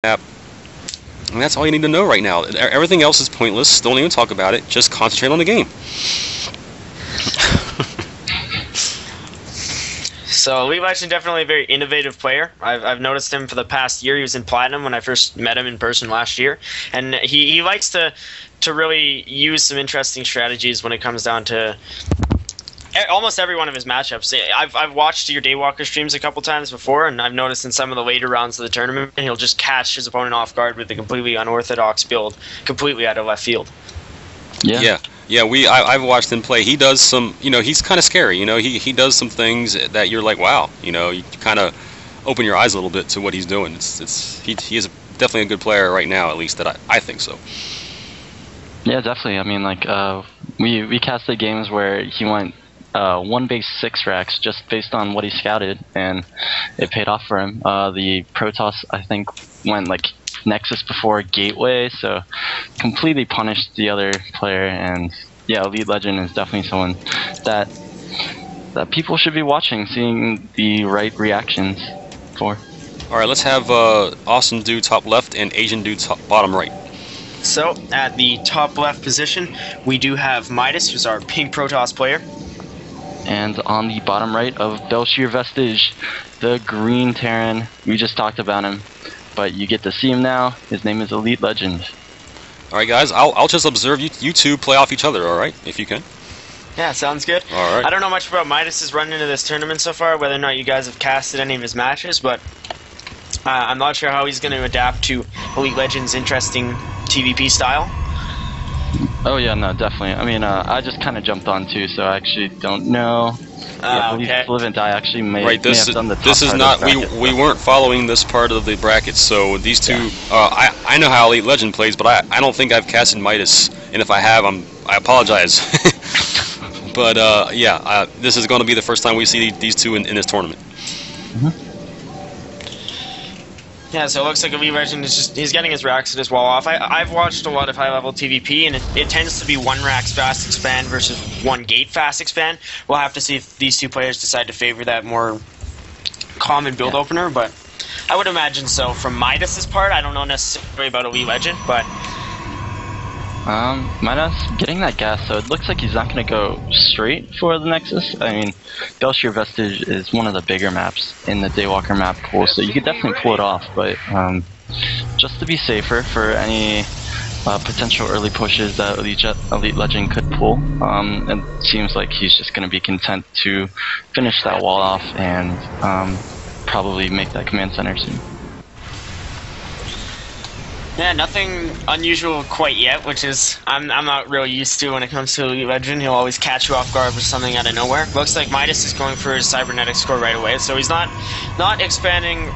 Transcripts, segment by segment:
map. And that's all you need to know right now. Everything else is pointless. Don't even talk about it. Just concentrate on the game. So Elitelegend, definitely a very innovative player. I've noticed him for the past year. He was in Platinum when I first met him in person last year, and he likes to really use some interesting strategies when it comes down to almost every one of his matchups. I've watched your DayWalker streams a couple times before, and I've noticed in some of the later rounds of the tournament, he'll just catch his opponent off guard with a completely unorthodox build, completely out of left field. Yeah. I've watched him play. He does some, he's kind of scary. He does some things that you're like, wow. You kind of open your eyes a little bit to what he's doing. He is definitely a good player right now, at least that I think so. Yeah, definitely. I mean, like we casted games where he went 1 base 6 racks just based on what he scouted, and it paid off for him. The Protoss, I think, went like Nexus before Gateway, so completely punished the other player. And yeah, Elitelegend is definitely someone that people should be watching, seeing the right reactions for. All right, let's have Awesome Dude top left and Asian Dude bottom right. So at the top left position, we do have Midas, who's our pink Protoss player. And on the bottom right of Bel'Shir Vestige, the green Terran. We just talked about him, but you get to see him now. His name is Elitelegend. All right, guys, I'll just observe you two play off each other, all right, if you can. Yeah, sounds good. All right. I don't know much about Midas' run into this tournament so far, whether or not you guys have casted any of his matches, but I'm not sure how he's going to adapt to Elitelegend's interesting TVP style. Oh yeah, no, definitely. I mean, I just kind of jumped on too, so I actually don't know. Yeah, Okay. Toliveanddie actually may have done the top this is part not of the bracket, we weren't following this part of the bracket, so these two. I know how Elitelegend plays, but I don't think I've casted Midas, and if I have, I apologize. But this is going to be the first time we see these two in this tournament. Mm-hmm. Yeah, so it looks like Elitelegend is he's getting his racks at his wall off. I've watched a lot of high-level TVP, and it tends to be 1 racks fast expand versus 1 gate fast expand. We'll have to see if these two players decide to favor that more common build opener, but I would imagine so. From Midas' part, I don't know necessarily about Elitelegend, but Midas getting that gas, so it looks like he's not going to go straight for the Nexus. I mean, Bel'Shir Vestige is one of the bigger maps in the DayWalker map pool, so you could definitely pull it off, but just to be safer for any potential early pushes that Elitelegend could pull, it seems like he's just going to be content to finish that wall off and probably make that command center soon. yeah, nothing unusual quite yet, which is I'm not really used to when it comes to Elitelegend. He'll always catch you off guard with something out of nowhere. Looks like Midas is going for his cybernetic score right away, so he's not expanding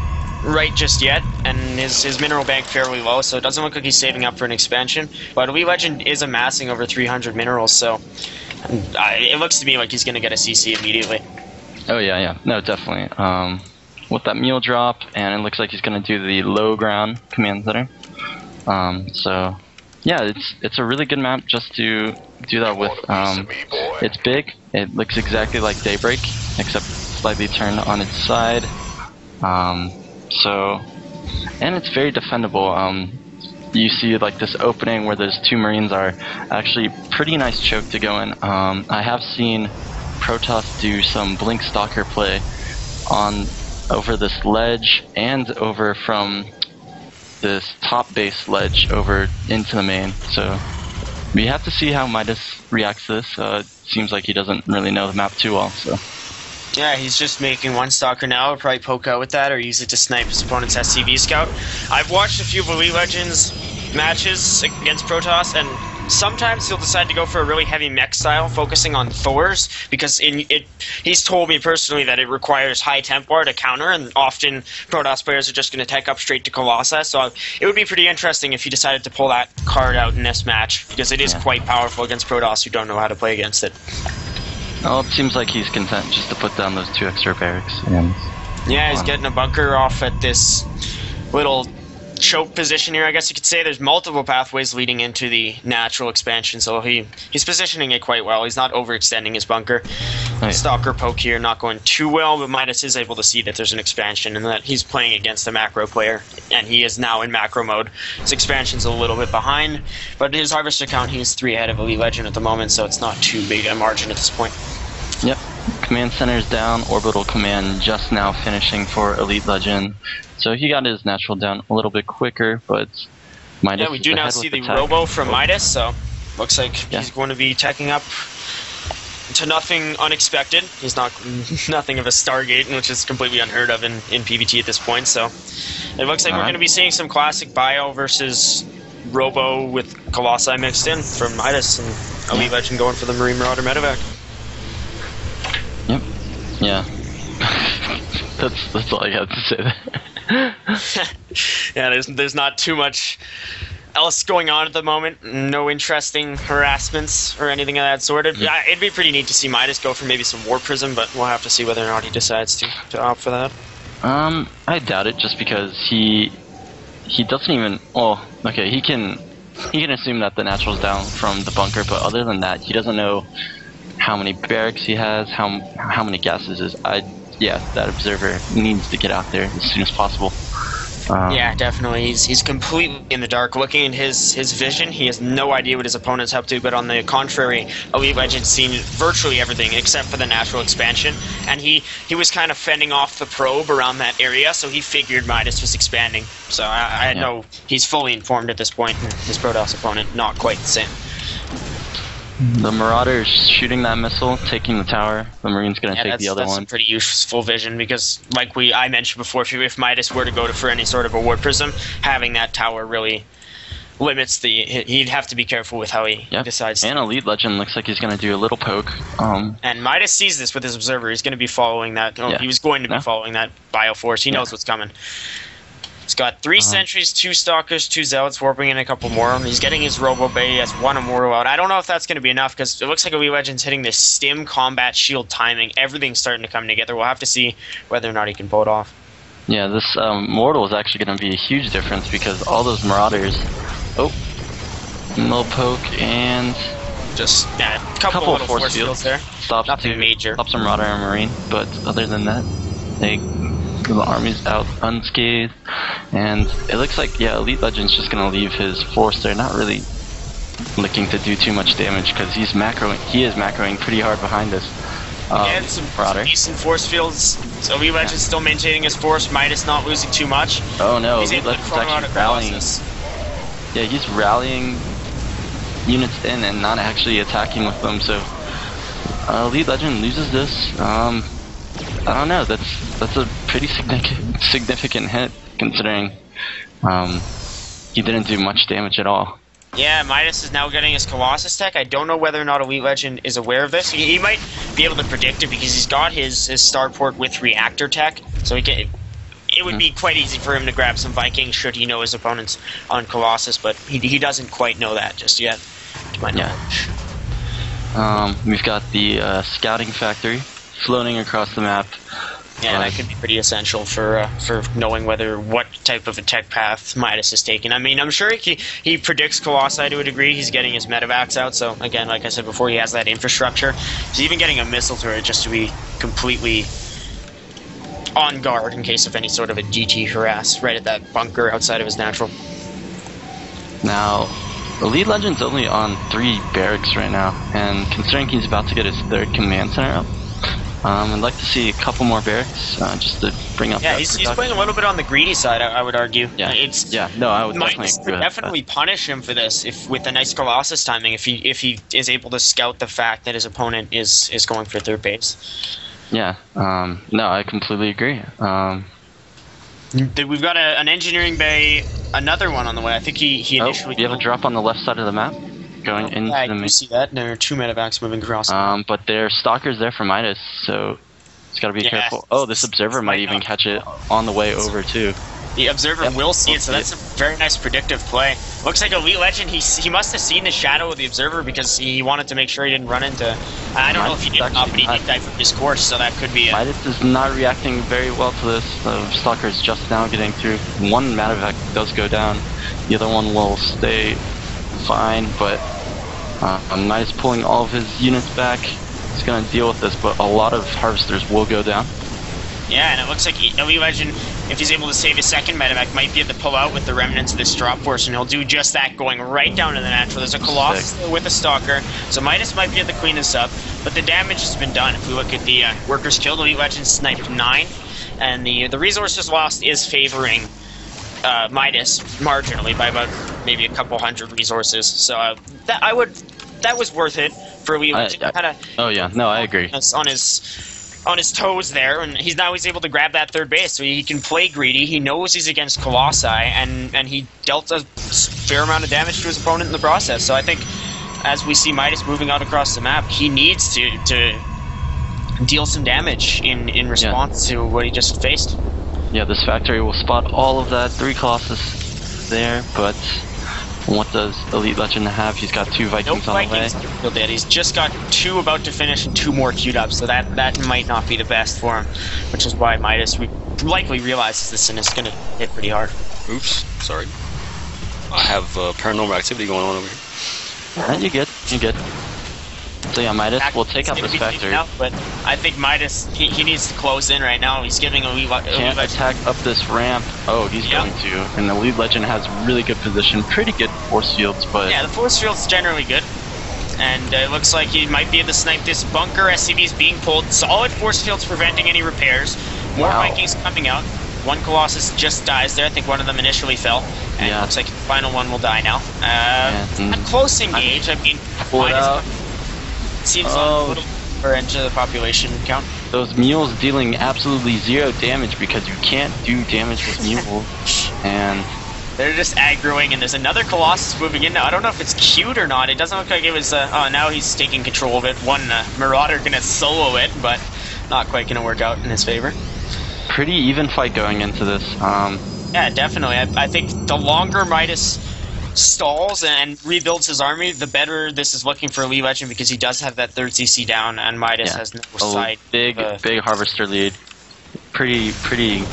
right just yet, and his mineral bank fairly low, so it doesn't look like he's saving up for an expansion. But Elitelegend is amassing over 300 minerals, so it looks to me like he's going to get a CC immediately. Oh yeah, no, definitely. With that mule drop, and it looks like he's going to do the low ground command center. So yeah, it's a really good map just to do that with. It's big. It looks exactly like Daybreak, except slightly turned on its side. And it's very defendable. You see like this opening where those 2 Marines are actually pretty nice choke to go in. I have seen Protoss do some Blink Stalker play over this ledge and over from this top base ledge over into the main. So we have to see how Midas reacts to this. It seems like he doesn't really know the map too well. So yeah, he's just making 1 stalker now. He'll probably poke out with that or use it to snipe his opponent's SCV scout. I've watched a few of Elitelegends matches against Protoss, and sometimes he'll decide to go for a really heavy mech style, focusing on Thors, because he's told me personally that it requires high Templar to counter, and often Protoss players are just going to tech up straight to Colossus, so it would be pretty interesting if he decided to pull that card out in this match, because it is quite powerful against Protoss who don't know how to play against it. Well, it seems like he's content just to put down those 2 extra barracks. Yeah, he's getting a bunker off at this little choke position here, I guess you could say. There's multiple pathways leading into the natural expansion, so he's positioning it quite well. He's not overextending his bunker. Nice. Stalker poke here, not going too well, but Midas is able to see that there's an expansion and that he's playing against a macro player, and he is now in macro mode. His expansion's a little bit behind, but his harvester count, he's 3 ahead of Elitelegend at the moment, so it's not too big a margin at this point. Yep. Command center's down, orbital command just now finishing for Elitelegend. So he got his natural down a little bit quicker, but Midas. Yeah, we do now see the robo from Midas, so looks like he's going to be teching up to nothing unexpected. He's not nothing of a Stargate, which is completely unheard of in PvT at this point. So it looks like we're going to be seeing some classic bio versus robo with Colossi mixed in from Midas, and Elitelegend going for the Marine Marauder medevac. Yep. Yeah. that's all I have to say there. Yeah, there's not too much else going on at the moment. No interesting harassments or anything of that sort. It'd be pretty neat to see Midas go for maybe some War Prism, but we'll have to see whether or not he decides to opt for that. I doubt it, just because he doesn't even. Oh, okay. He can assume that the natural's down from the bunker, but other than that, he doesn't know how many barracks he has, how many gases is. Yeah, that observer needs to get out there as soon as possible. Yeah, definitely. He's completely in the dark. Looking at his vision, he has no idea what his opponent's up to, but on the contrary, Elitelegend's seen virtually everything except for the natural expansion, and he was kind of fending off the probe around that area, so he figured Midas was expanding. So I know he's fully informed at this point, and his Protoss opponent not quite the same. The Marauder's shooting that missile, taking the tower. The Marine's going to take the other one. That's some pretty useful vision, because like I mentioned before, if Midas were to go for any sort of a War Prism, having that tower really limits he'd have to be careful with how he decides. And Elitelegend looks like he's going to do a little poke. And Midas sees this with his observer. He's going to be following that. He was going to be following that Bioforce. He knows what's coming. He's got 3 sentries, 2 stalkers, 2 zealots, warping in a couple more. He's getting his robo bay. He has 1 immortal out. I don't know if that's going to be enough, because it looks like Elitelegend's hitting this stim combat shield timing. Everything's starting to come together. We'll have to see whether or not he can pull it off. Yeah, this mortal is actually going to be a huge difference, because all those Marauders. Oh, little poke and just a couple of force fields there. Nothing major. Stops a Marauder and Marine, but other than that, the army's out unscathed, and it looks like Elitelegend's just gonna leave his force there, not really looking to do too much damage, because he is macroing pretty hard behind us. Some decent force fields. So Elitegend's still maintaining his force. Midas not losing too much. Oh no, Elitegend's actually rallying. Yeah, he's rallying units in and not actually attacking with them. So Elitelegend loses this. I don't know. That's a pretty significant hit, considering he didn't do much damage at all. Yeah, Midas is now getting his Colossus tech. I don't know whether or not Elitelegend is aware of this. He might be able to predict it, because he's got his starport with reactor tech, so it would be quite easy for him to grab some Vikings should he know his opponent's on Colossus, but he doesn't quite know that just yet, to my knowledge. We've got the scouting factory floating across the map. Yeah, that could be pretty essential for knowing what type of a tech path Midas is taking. I mean, I'm sure he predicts Colossi to a degree. He's getting his medevacs out, so again, like I said before, he has that infrastructure. He's even getting a missile turret just to be completely on guard in case of any sort of a DT harass right at that bunker outside of his natural. Now, Elitelegend's only on 3 barracks right now, and considering he's about to get his 3rd command center up, I'd like to see a couple more barracks just to bring up. Yeah, he's playing a little bit on the greedy side, I would argue. Yeah, I would definitely punish him for this with a nice Colossus timing if he is able to scout the fact that his opponent is going for 3rd base. Yeah, no, I completely agree. We've got an engineering bay, another one on the way. I think he initially. You have a drop on the left side of the map. Going into the. I can see that. There are 2 medevacs moving across. But there's stalkers there for Midas, so it's got to be careful. Oh, this observer might even catch it on the way over too. The observer will see it, so that's a very nice predictive play. Looks like Elite Legend, he must have seen the shadow of the observer because he wanted to make sure he didn't run into... I don't know if he did or not, but he did die from his course, so that could be it. Midas is not reacting very well to this. The Stalker is just now getting through. One Matavac does go down. The other one will stay fine, but Midas pulling all of his units back. He's going to deal with this, but a lot of Harvesters will go down. Yeah, and it looks like Elite Legend, if he's able to save his second Medevac, might be able to pull out with the remnants of this drop force, and he'll do just that, going right down to the natural. There's a Colossus with a Stalker, so Midas might be able to clean this up, but the damage has been done. If we look at the workers killed, Elite Legend sniped 9, and the resources lost is favoring Midas marginally by about maybe a couple hundred resources. So that was worth it for Elite Legend. Oh yeah, no, I agree. On his toes there, and he's able to grab that third base, so he can play greedy. He knows he's against Colossi, and he dealt a fair amount of damage to his opponent in the process. So I think as we see Midas moving out across the map, he needs to deal some damage in response to what he just faced. Yeah, this factory will spot all of that. 3 Colossus there, but what does Elite Legend have? He's got 2 Vikings on the way. He's just got 2 about to finish and 2 more queued up, so that might not be the best for him, which is why Midas likely realizes this and is going to hit pretty hard. Oops, sorry. I have paranormal activity going on over here. You're good. So yeah, Midas will take out this factory. Out, but I think Midas, he needs to close in right now. He's giving Elite Legend... Can't attack up this ramp. Oh, he's going to. And the Elite Legend has really good position. Pretty good force fields, but... Yeah, the force field's generally good. And it looks like he might be able to snipe this bunker. SCV's being pulled. Solid force fields preventing any repairs. More Vikings coming out. 1 Colossus just dies there. I think one of them initially fell. And it looks like the final one will die now. A close engage. I mean, Midas... Seems a little far into the population count. Those mules dealing absolutely 0 damage because you can't do damage with mules. And they're just aggroing, and there's another Colossus moving in now. I don't know if it's queued or not. It doesn't look like it was... oh, now he's taking control of it. One Marauder gonna solo it, but not quite gonna work out in his favor. Pretty even fight going into this. Yeah, definitely. I think the longer Midas stalls and rebuilds his army, the better this is looking for Elite Legend, because he does have that 3rd CC down, and Midas has no sight. Big Harvester lead. Pretty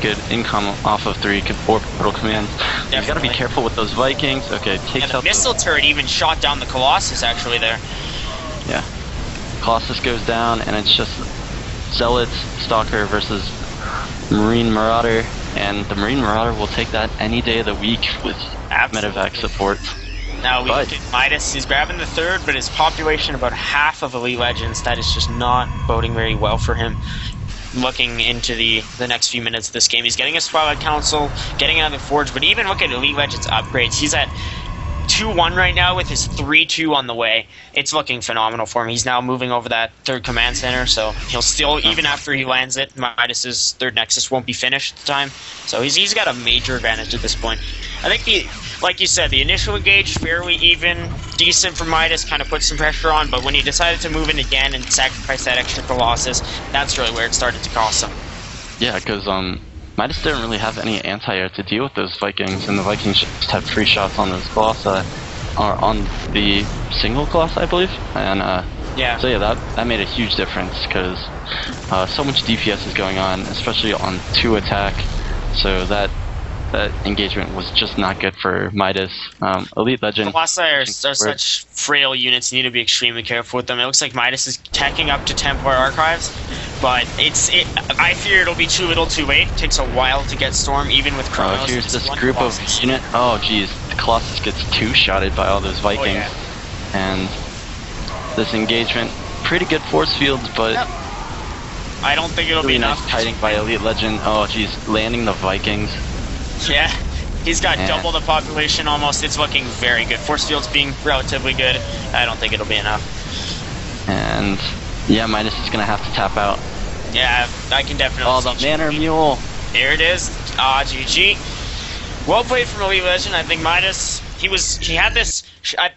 good income off of 3 orbital commands. You gotta be careful with those Vikings. Okay, takes out the missile turret even shot down the Colossus actually there. Yeah. Colossus goes down, and it's just Zealots, Stalker versus Marine Marauder, and the Marine Marauder will take that any day of the week with Medevac support. Now we look at Midas. He's grabbing the 3rd, but his population about half of Elite Legends. That is just not boding very well for him. Looking into the next few minutes of this game, he's getting a Spotlight Council, getting another Forge, but even look at Elite Legends upgrades. He's at 2-1 right now with his 3-2 on the way. It's looking phenomenal for him. He's now moving over that 3rd command center, so he'll still, even after he lands it, Midas's 3rd Nexus won't be finished at the time. So he's got a major advantage at this point. I think like you said, the initial engage fairly even, decent for Midas, kind of put some pressure on, but when he decided to move in again and sacrifice that extra Colossus, that's really where it started to cost him. Yeah, because Midas didn't really have any anti-air to deal with those Vikings, and the Vikings just had 3 shots on those Colossi, or on the single Colossi, I believe. And so yeah, that made a huge difference, because so much DPS is going on, especially on 2 attack. So that engagement was just not good for Midas. Elite Legend. Colossi are such frail units, you need to be extremely careful with them. It looks like Midas is tacking up to Templar Archives, but I fear it'll be too little too late. It takes a while to get Storm, even with Chronos. Here's this group of unit. Oh geez, the Colossus gets 2-shotted by all those Vikings. And this engagement, pretty good force fields, but I don't think it'll be enough. Nice kiting by Elite Legend. Oh geez, landing the Vikings. Yeah, he's got double the population almost. It's looking very good. Force field's being relatively good. I don't think it'll be enough. And yeah, Midas is gonna have to tap out. Yeah, I can definitely. Oh, the Manor Mule. There it is. GG. Well played from Elite Legend. I think Midas. He had this. I